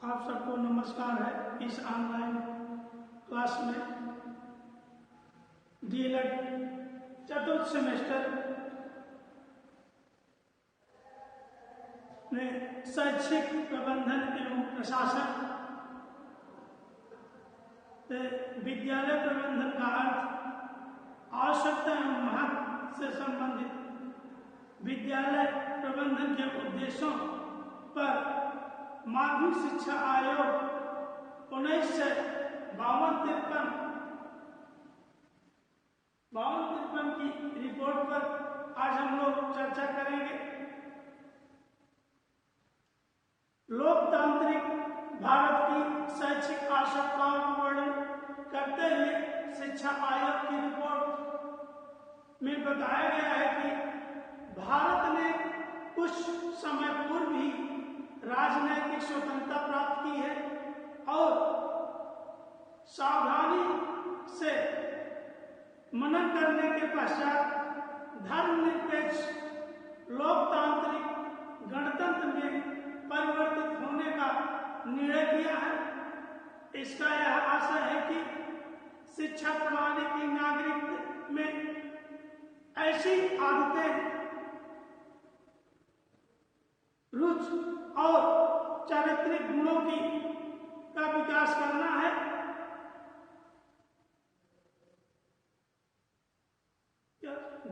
आप सबको नमस्कार है। इस ऑनलाइन क्लास में डीएलएड चतुर्थ सेमेस्टर में शैक्षिक प्रबंधन एवं प्रशासन विद्यालय प्रबंधन का अर्थ आवश्यकता एवं महत्व से संबंधित विद्यालय प्रबंधन के उद्देश्यों पर माध्यमिक शिक्षा आयोग 1952-53 की रिपोर्ट पर आज हम लोग चर्चा करेंगे। लोकतांत्रिक भारत की शैक्षिक आवश्यकताओं को वर्णन करते हुए शिक्षा आयोग की रिपोर्ट में बताया गया है कि भारत ने कुछ समय पूर्व ही राजनैतिक स्वतंत्रता प्राप्त की है और सावधानी से मनन करने के पश्चात धर्मनिरपेक्ष लोकतांत्रिक गणतंत्र में परिवर्तित होने का निर्णय किया है। इसका यह आशय है कि शिक्षा प्रणाली की नागरिक में ऐसी आदतें, रुचि और चारित्रिक गुणों का विकास करना है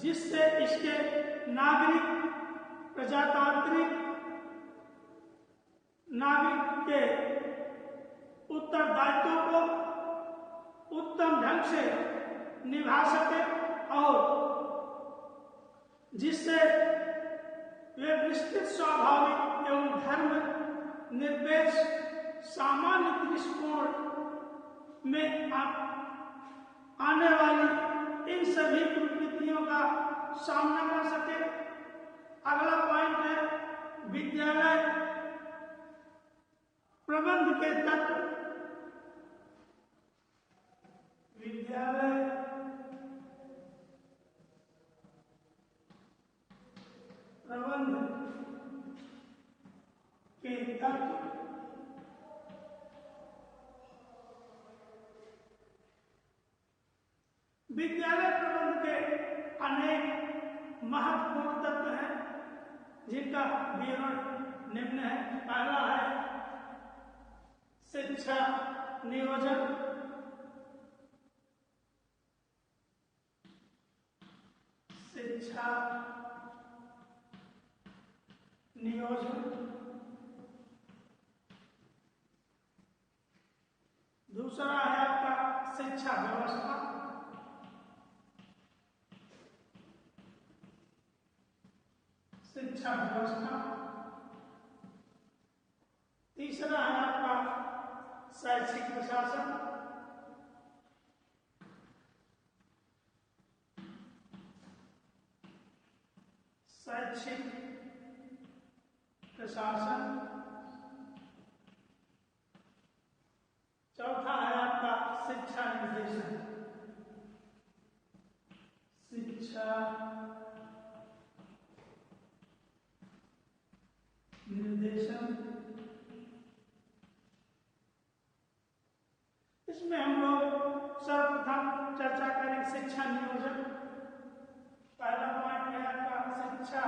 जिससे इसके नागरिक प्रजातांत्रिक नागरिक के उत्तरदायित्वों को उत्तम ढंग से निभा सके और जिससे वे विस्तृत स्वाभाविक एवं धर्म निरपेक्ष सामान्य दृष्टिकोण में आने वाली इन सभी प्रवृत्तियों का सामना कर सके। अगला पॉइंट है विद्यालय प्रबंध के तत्व। विद्यालय प्रबंध के तत्व विद्यालय प्रबंध के अनेक महत्वपूर्ण तत्व हैं जिनका विवरण निम्न है। पहला है शिक्षा नियोजन। शिक्षा नियोजन। दूसरा है आपका शिक्षा व्यवस्था। शिक्षा व्यवस्था। तीसरा है आपका शैक्षिक प्रशासन। शैक्षिक प्रशासन। चौथा है आपका शिक्षा निर्देशन। शिक्षा निर्देशन। इसमें हम लोग सर्वप्रथम चर्चा करें शिक्षा नियोजन। पहला पॉइंट है आपका शिक्षा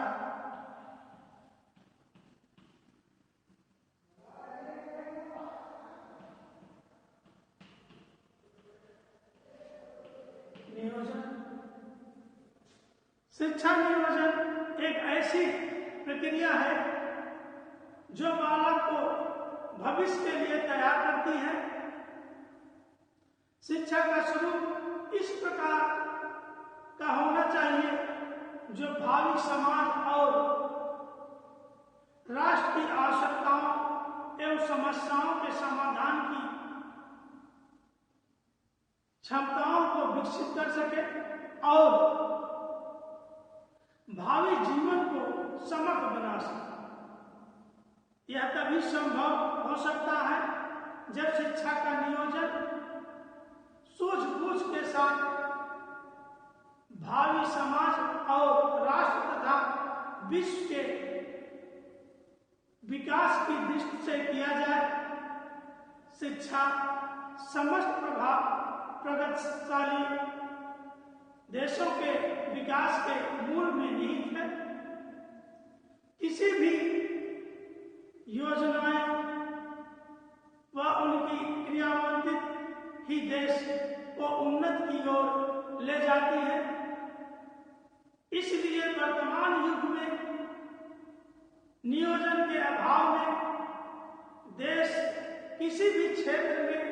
नियोजन। शिक्षा नियोजन एक ऐसी प्रक्रिया है जो बालक को भविष्य के लिए तैयार करती है। शिक्षा का स्वरूप इस प्रकार का होना चाहिए जो भावी समाज और राष्ट्र की आवश्यकताओं एवं समस्याओं के समाधान की क्षमताओं को विकसित कर सके और भावी जीवन को समग्र बना सके। यह तभी संभव हो सकता है जब शिक्षा का नियोजन सूझबूझ के साथ भावी समाज और राष्ट्र तथा विश्व के विकास की दृष्टि से किया जाए शिक्षा समस्त प्रगतिशाली देशों के विकास के मूल में निहित है। किसी भी योजनाएं व उनकी क्रियान्वित ही देश को उन्नति की ओर ले जाती है। इसलिए वर्तमान युग में नियोजन के अभाव में देश किसी भी क्षेत्र में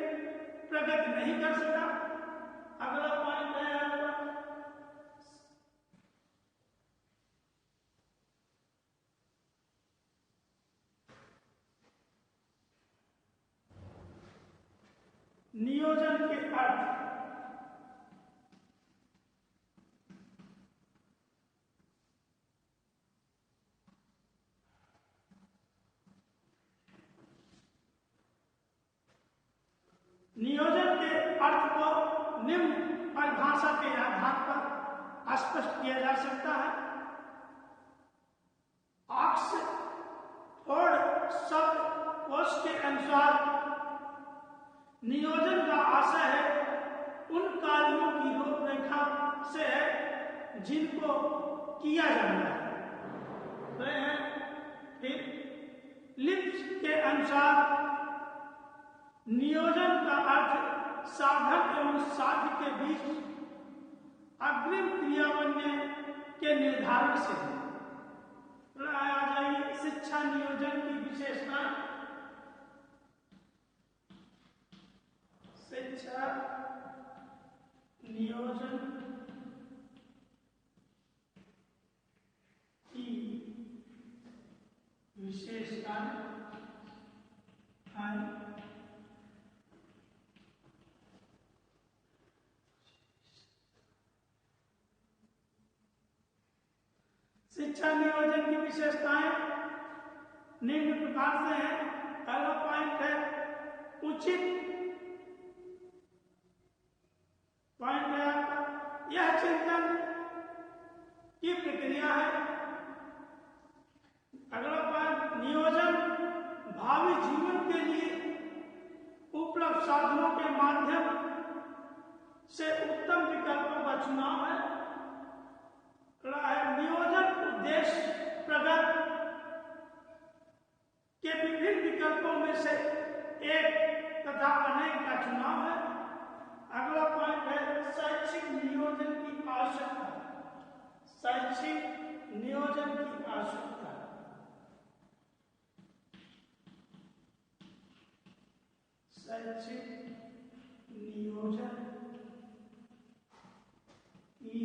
प्रगति नहीं कर सका। अगला पॉइंट है आपका नियोजन के अर्थ। नियोजन के अर्थ को निम्न परिभाषा के आधार पर स्पष्ट किया जा सकता है। ऑक्सफोर्ड शब्दकोश के अनुसार नियोजन का आशय है उन कार्यों की रूपरेखा से है जिनको किया जाना है। फिर लिप्स के अनुसार नियोजन का अर्थ साधन एवं साध्य के बीच अग्रिम क्रियान्वयन के निर्धारण से है। आ जाइए शिक्षा नियोजन की विशेषता। शिक्षा नियोजन की विशेषता है शिक्षा नियोजन की विशेषताएं निम्न प्रकार से हैं। पहला पॉइंट है उचित। पॉइंट है आपका यह चिंतन की प्रक्रिया है। अगला पॉइंट नियोजन भावी जीवन के लिए उपलब्ध साधनों के माध्यम से उत्तम विकल्पों का चुनाव है। नियोजन उद्देश्य प्रगति के विभिन्न विकल्पों में से एक तथा अनेक का चुनाव है। अगला पॉइंट है शैक्षिक नियोजन की आवश्यकता। शैक्षिक नियोजन की आवश्यकता। शैक्षिक नियोजन की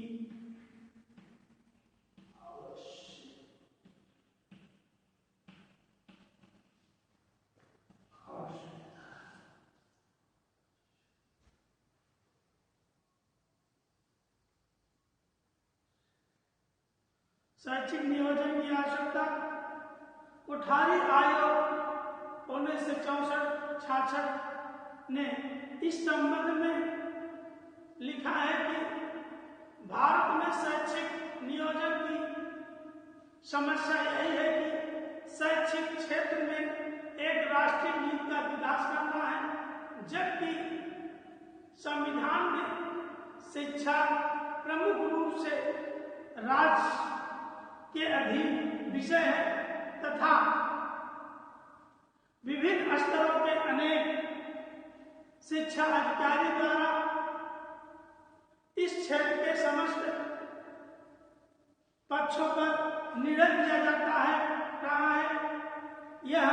शैक्षिक नियोजन की आवश्यकता। कोठारी आयोग 1964-66 ने इस संबंध में लिखा है कि भारत में शैक्षिक नियोजन की समस्या यही है कि शैक्षिक क्षेत्र में एक राष्ट्रीय नीति का विकास करना है, जबकि संविधान में शिक्षा प्रमुख रूप से राज्य के अधीन विषय है तथा विभिन्न स्तरों के अनेक शिक्षा अधिकारी द्वारा इस क्षेत्र के समस्त पक्षों पर निर्णय किया जाता है। कहा है यह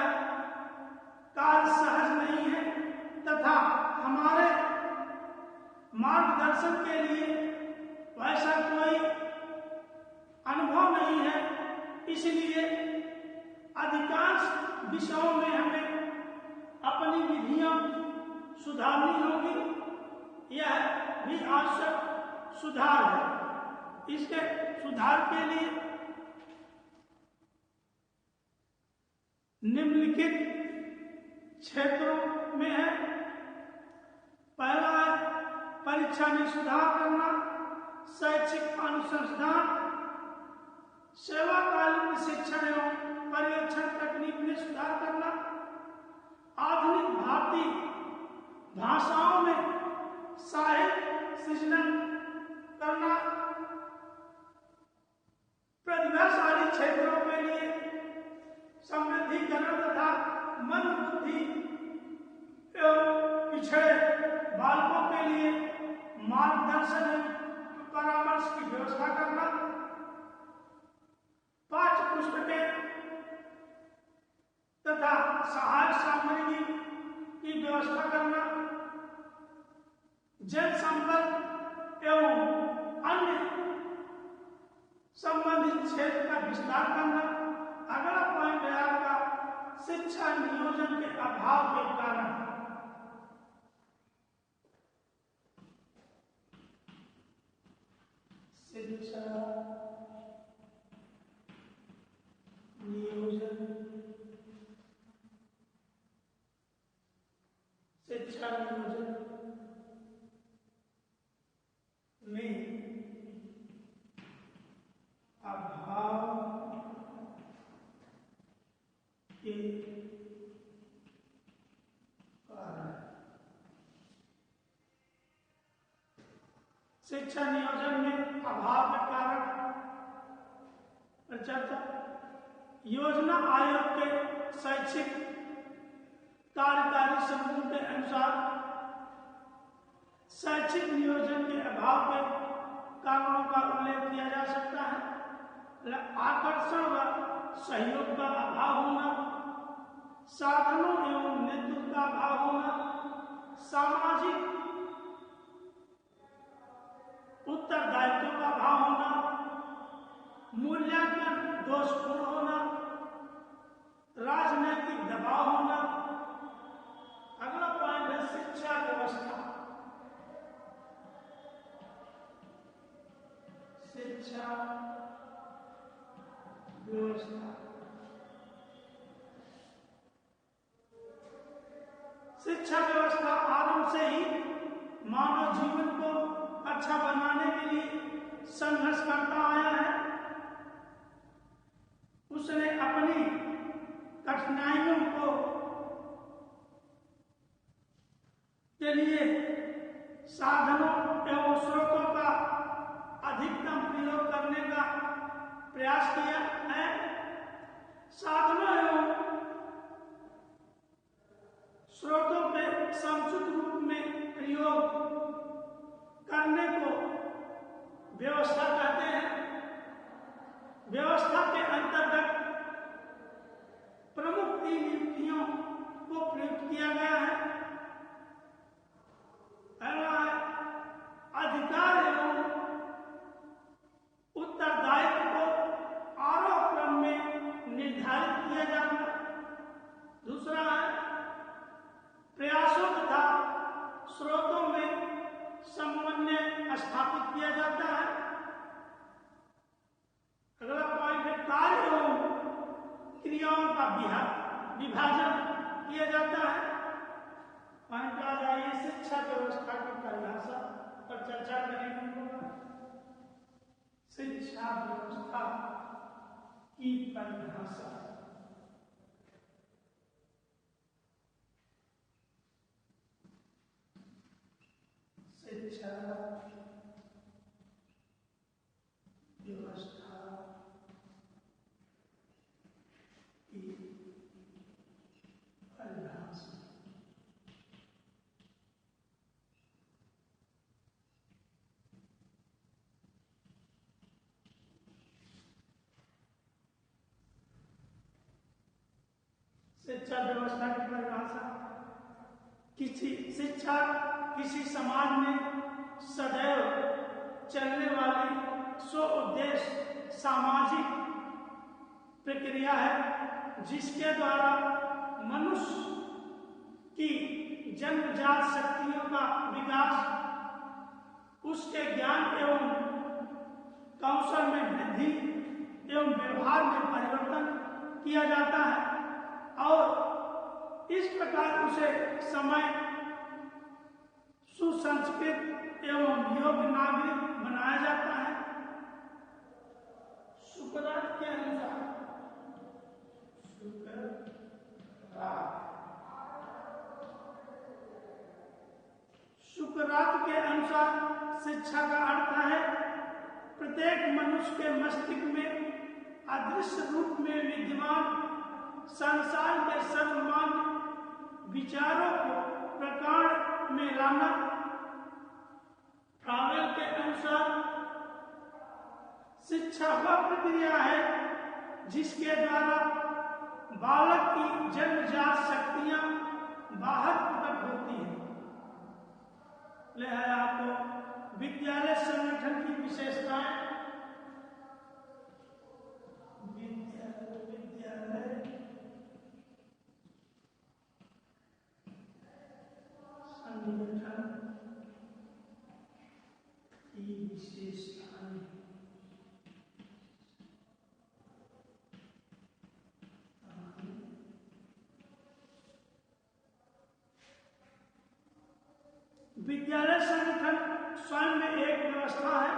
कार्य सहज नहीं है तथा हमारे मार्गदर्शन के लिए वैसा कोई अनुभव नहीं है। इसलिए अधिकांश विषयों में हमें अपनी विधियां सुधारनी होगी। यह भी आवश्यक सुधार है। इसके सुधार के लिए निम्नलिखित क्षेत्रों में है। पहला है परीक्षा में सुधार करना, शैक्षिक अनुसंधान, सेवाकालीन शिक्षण एवं पर्यवेक्षण तकनीक में सुधार करना, आधुनिक भारतीय भाषाओं में साहित्य सृजन करना, प्रतिभाशाली क्षेत्रों के लिए समृद्धिकरण तथा मंदबुद्धि एवं पिछड़े बालकों के लिए मार्गदर्शन एवं परामर्श की व्यवस्था करना, पाठ्य पुस्तकें तथा सहायक सामग्री की व्यवस्था करना, जनसंपर्क एवं अन्य संबंधित क्षेत्र का विस्तार करना। अगला पॉइंट है आपका शिक्षा नियोजन के अभाव के कारण। शिक्षा नियोजन, शिक्षा नियोजन में अभाव के कारण। शिक्षा नियोजन में अभाव के कारण चर्चा। योजना आयोग के शैक्षिक कार्यकारी समूह के अनुसार शैक्षिक नियोजन के अभाव के कारणों का उल्लेख किया जा सकता है। आकर्षण व सहयोग का अभाव होना, साधनों एवं नेतृत्व का अभाव होना, सामाजिक उत्तरदायित्व का अभाव होना, मूल्यांकन दोषपूर्ण होना, राजनैतिक दबाव होना। अगला पॉइंट है शिक्षा व्यवस्था। शिक्षा व्यवस्था, शिक्षा व्यवस्था आरंभ से ही मानव जीवन को अच्छा बनाने के लिए संघर्ष करता आया है। उसने अपनी कठिनाइयों को के लिए साधनों एवं स्रोतों का अधिकतम प्रयोग करने का प्रयास किया है। साधनों एवं स्रोतों के समुचित रूप में प्रयोग करने को व्यवस्था कहते हैं। व्यवस्था के अंतर्गत प्रमुख 3 युक्तियों को प्रयुक्त किया गया है। पहला है अधिकार एवं उत्तरदायित्व को आरोह क्रम में निर्धारित किया जाना। दूसरा है प्रयासों तथा स्रोतों में समन्वय स्थापित किया जाता है। अगला पॉइंट है कार्य एवं क्रियाओं का विभाजन किया जाता है। पॉइंट आ जाइए शिक्षा व्यवस्था की परिभाषा पर चर्चा करेंगे। शिक्षा व्यवस्था की परिभाषा। शिक्षा व्यवस्था की परिभाषा। शिक्षा व्यवस्था की परिभाषा। शिक्षा किसी समाज में सदैव चलने वाली स्व उद्देश्य सामाजिक प्रक्रिया है, जिसके द्वारा मनुष्य की जन्मजात शक्तियों का विकास, उसके ज्ञान एवं कौशल में वृद्धि एवं व्यवहार में परिवर्तन किया जाता है और इस प्रकार उसे समय सुसंस्कृत एवं योग्य नागरिक बनाया जाता है। सुकरात के अनुसार अनुसार शिक्षा का अर्थ है प्रत्येक मनुष्य के मस्तिष्क में अदृश्य रूप में विद्यमान संसार के सर्वमान्य विचारों को प्रकार में लाना। ट्रावेल के अनुसार शिक्षा वह प्रक्रिया है जिसके द्वारा बालक की जन्मजात शक्तियां बाहर प्रकट होती हैं। है आपको विद्यालय संगठन की विशेषताएं। विद्यालय संगठन की विशेषताएं। विद्यालय संगठन स्वयं में एक व्यवस्था है।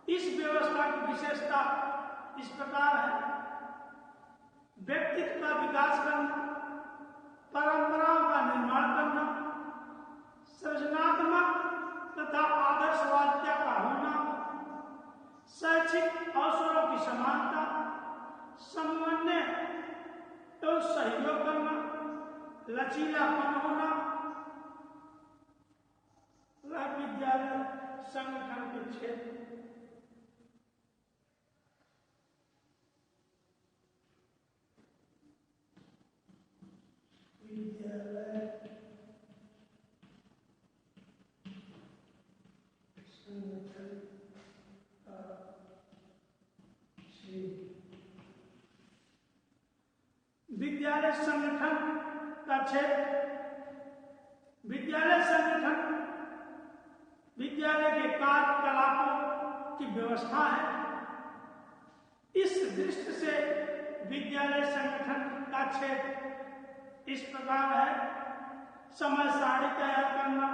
इस व्यवस्था की विशेषता इस प्रकार है: व्यक्तित्व का विकास करना, परंपराओं का निर्माण करना, सृजनात्मक तथा आदर्शवादिता का होना, शैक्षिक अवसरों की समानता, समन्वय एवं सहयोग करना, लचीलापन होना, विद्यालय संगठन के क्षेत्र। विद्यालय संगठन का क्षेत्र। विद्यालय संगठन का क्षेत्र। विद्यालय संगठन विद्यालय के कार्यकलापों की व्यवस्था है। इस दृष्टि से विद्यालय संगठन का क्षेत्र इस प्रकार है: समय सारणी तैयार करना,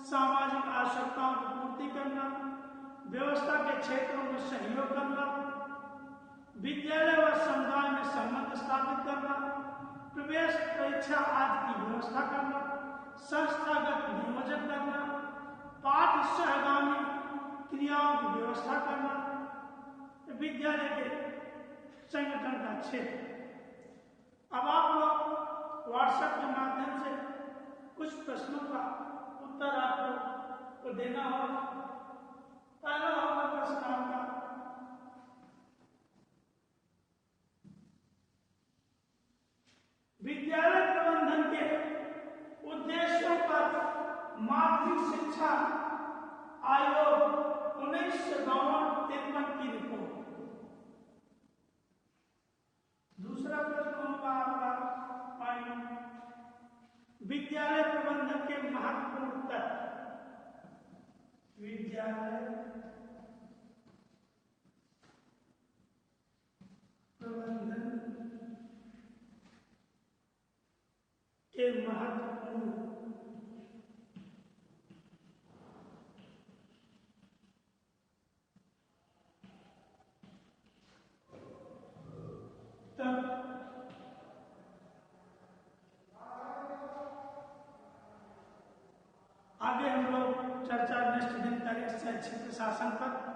सामाजिक आवश्यकताओं की पूर्ति करना, व्यवस्था के क्षेत्रों में सहयोग करना, विद्यालय व समुदाय में संबंध स्थापित करना, प्रवेश परीक्षा आदि की व्यवस्था करना, संस्थागत नियोजन करना, पाठ सहगामी क्रियाओं की व्यवस्था करना, विद्यालय के संगठन का क्षेत्र। अब आप लोग व्हाट्सएप के माध्यम से कुछ प्रश्नों का उत्तर आपको देना होगा। पहला होगा प्रश्न आपका: विद्यालय प्रबंधन के उद्देश्यों पर माध्यमिक शिक्षा आयोग 1952-53 की रिपोर्ट। दूसरा प्रश्न होगा आपका पॉइंट: विद्यालय प्रबंधन के महत्वपूर्ण तत्व। विद्यालय प्रबंधन के महत्वपूर्ण आगे हम लोग चर्चा नेक्स्ट दिन करेंगे शैक्षिक प्रशासन पर।